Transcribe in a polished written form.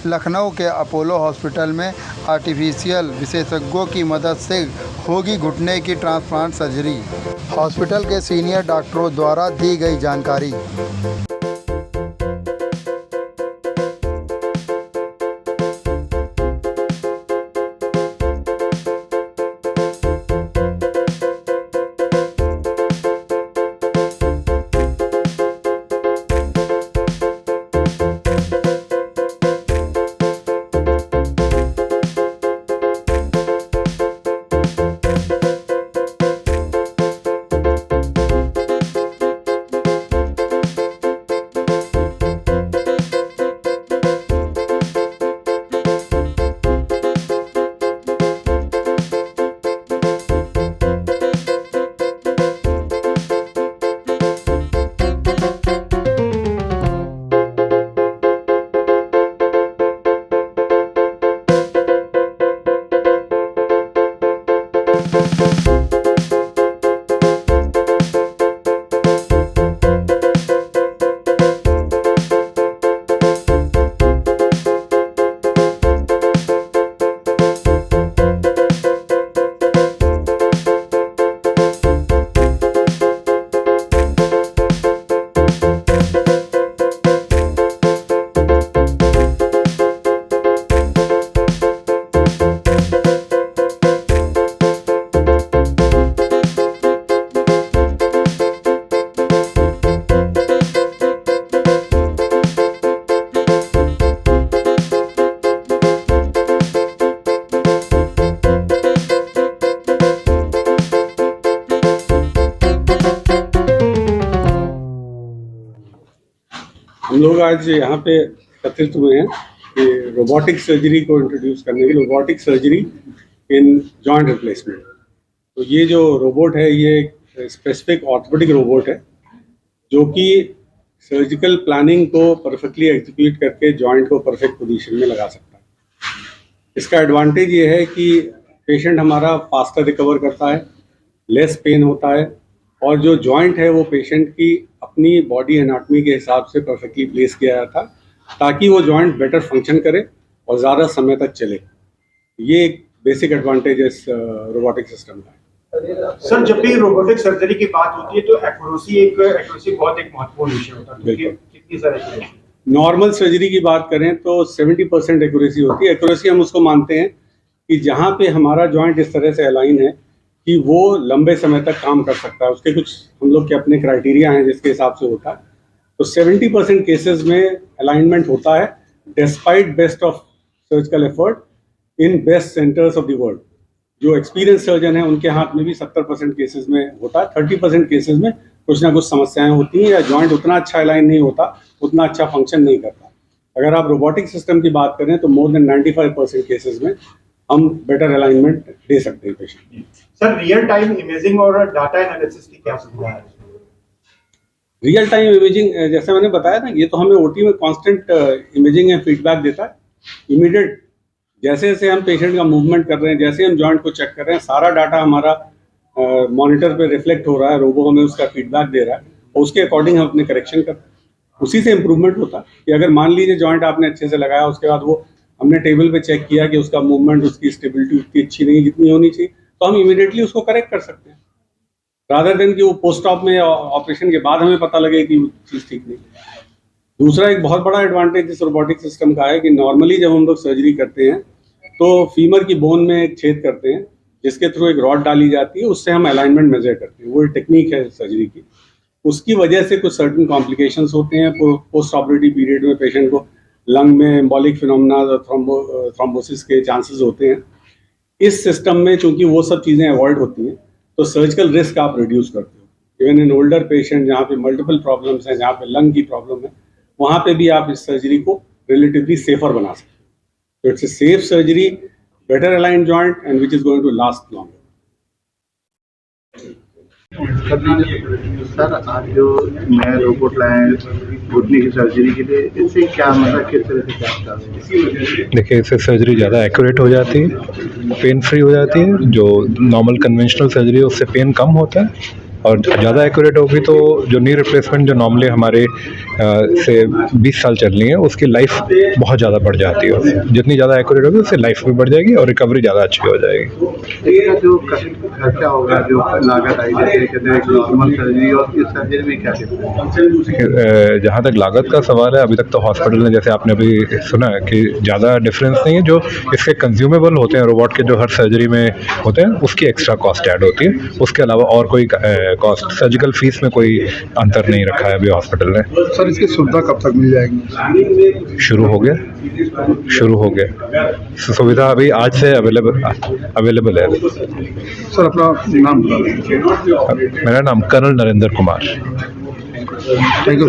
लखनऊ के Apollo hospital में artificial विशेषज्ञों की मदद से होगी घुटने की ट्रांसप्लांट सर्जरी। हॉस्पिटल के सीनियर डॉक्टरों द्वारा दी गई जानकारी। हम लोग आज यहाँ पे एकत्रित हुए हैं कि रोबोटिक सर्जरी को इंट्रोड्यूस करने के लिए, robotic surgery in joint replacement. तो ये जो रोबोट है ये एक स्पेसिफिक ऑर्थोपेडिक रोबोट है जो कि सर्जिकल प्लानिंग को परफेक्टली एग्जीक्यूट करके जॉइंट को परफेक्ट पोजीशन में लगा सकता है। इसका एडवांटेज ये है कि पेशेंट हमारा फास्टर रिकवर करता है, लेस पेन होता है और जो जॉइंट है वो पेशेंट की अपनी बॉडी एनाटॉमी के हिसाब से परफेक्टली प्लेस किया जाता ताकि वो जॉइंट बेटर फंक्शन करे और ज़्यादा समय तक चले। ये एक बेसिक एडवांटेज है इस रोबोटिक सिस्टम का। सर, जब भी रोबोटिक सर्जरी की बात होती है तो एक्यूरेसी बहुत एक महत्वपूर्ण विषय होता है। कितनी सारी एक्यूरेसी? नॉर्मल सर्जरी की बात करें तो 70% एक्यूरेसी होती है। एक्यूरेसी हम उसको मानते हैं कि जहाँ पे हमारा जॉइंट इस तरह से अलाइन है कि वो लंबे समय तक काम कर सकता है। उसके कुछ हम लोग के अपने क्राइटेरिया हैं जिसके हिसाब से होता है। तो 70% केसेस में अलाइनमेंट होता है despite best of surgical effort in best centres of the world. जो एक्सपीरियंस सर्जन है उनके हाथ में भी 70% केसेस में होता है। 30% केसेस में कुछ ना कुछ समस्याएं होती हैं या जॉइंट उतना अच्छा अलाइन नहीं होता, उतना अच्छा फंक्शन नहीं करता। अगर आप रोबोटिक सिस्टम की बात करें तो मोर देन 95% केसेस में हम बेटर अलाइनमेंट दे सकते हैं patient. Sir, real time imaging और डाटा एनालिसिस की क्या सुविधा है? रियल टाइम इमेजिंग जैसे मैंने बताया ना, ये तो हमें ओटी में कांस्टेंट इमेजिंग एंड फीडबैक देता है। इमीडिएट जैसे जैसे हम पेशेंट का मूवमेंट कर रहे हैं, जैसे हम जॉइंट को चेक कर रहे हैं, सारा डाटा हमारा मॉनिटर पे रिफ्लेक्ट हो रहा है। रोबो हमें उसका फीडबैक दे रहा है और उसके अकॉर्डिंग हम अपने करेक्शन करते हैं। उसी से इम्प्रूवमेंट होता है कि अगर मान लीजिए जॉइंट आपने अच्छे से लगाया, उसके बाद वो हमने टेबल पे चेक किया कि उसका मूवमेंट, उसकी स्टेबिलिटी उतनी अच्छी नहीं जितनी होनी चाहिए, तो हम इमीडिएटली उसको करेक्ट कर सकते हैं रादर देन कि वो पोस्ट ऑप में ऑपरेशन के बाद हमें पता लगे कि चीज़ ठीक नहीं। दूसरा एक बहुत बड़ा एडवांटेज इस रोबोटिक सिस्टम का है कि नॉर्मली जब हम लोग सर्जरी करते हैं तो फीमर की बोन में एक छेद करते हैं जिसके थ्रू एक रॉड डाली जाती है, उससे हम अलाइनमेंट मेजर करते हैं। वो टेक्निक है सर्जरी की। उसकी वजह से कुछ सर्टेन कॉम्प्लिकेशंस होते हैं। पोस्ट ऑपरेटिव पीरियड में पेशेंट को लंग में एम्बॉलिक फिनोमेना और थ्रोम्बोसिस के चांसेस होते हैं। इस सिस्टम में चूंकि वो सब चीज़ें अवॉइड होती हैं तो सर्जिकल रिस्क आप रिड्यूस करते हो। इवन इन ओल्डर पेशेंट जहाँ पे मल्टीपल प्रॉब्लम्स हैं, जहाँ पे लंग की प्रॉब्लम है, वहाँ पे भी आप इस सर्जरी को रिलेटिवली सेफर बना सकते हो। तो it's a safe surgery, better aligned joint and which is going to last longer. Sir, आज जो नया रोबोट लाए हैं घुटने की सर्जरी के लिए, इससे क्या मतलब किस तरह से क्या होता है? देखिए, इससे सर्जरी ज़्यादा एक्यूरेट हो जाती है, पेन फ्री हो जाती है। जो नॉर्मल कन्वेंशनल सर्जरी है उससे पेन कम होता है और ज़्यादा एक्यूरेट होगी तो जो नी रिप्लेसमेंट जो नॉर्मली हमारे से 20 साल चलनी है उसकी लाइफ बहुत ज़्यादा बढ़ जाती है उससे। जितनी ज़्यादा एक्यूरेट होगी उससे लाइफ भी बढ़ जाएगी और रिकवरी ज़्यादा अच्छी हो जाएगी। इसका जो खर्चा होगा, जो लागत आई, जैसे कहते हैं नॉर्मल सर्जरी और इस सर्जरी में क्या डिफरेंस? जहाँ तक लागत का सवाल है, अभी तक तो हॉस्पिटल ने, जैसे आपने अभी सुना है, कि ज़्यादा डिफरेंस नहीं है। जो इसके कंज्यूमेबल होते हैं रोबोट के, जो हर सर्जरी में होते हैं, उसकी एक्स्ट्रा कॉस्ट ऐड होती है। उसके अलावा और कोई कॉस्ट, सर्जिकल फीस में कोई अंतर नहीं रखा है अभी हॉस्पिटल ने। सर इसकी सुविधा कब तक मिल जाएगी? शुरू हो गया। सुविधा अभी आज से अवेलेबल है। सर अपना नाम बता दीजिए। मेरा नाम colonel Narendra Kumar. Thank you.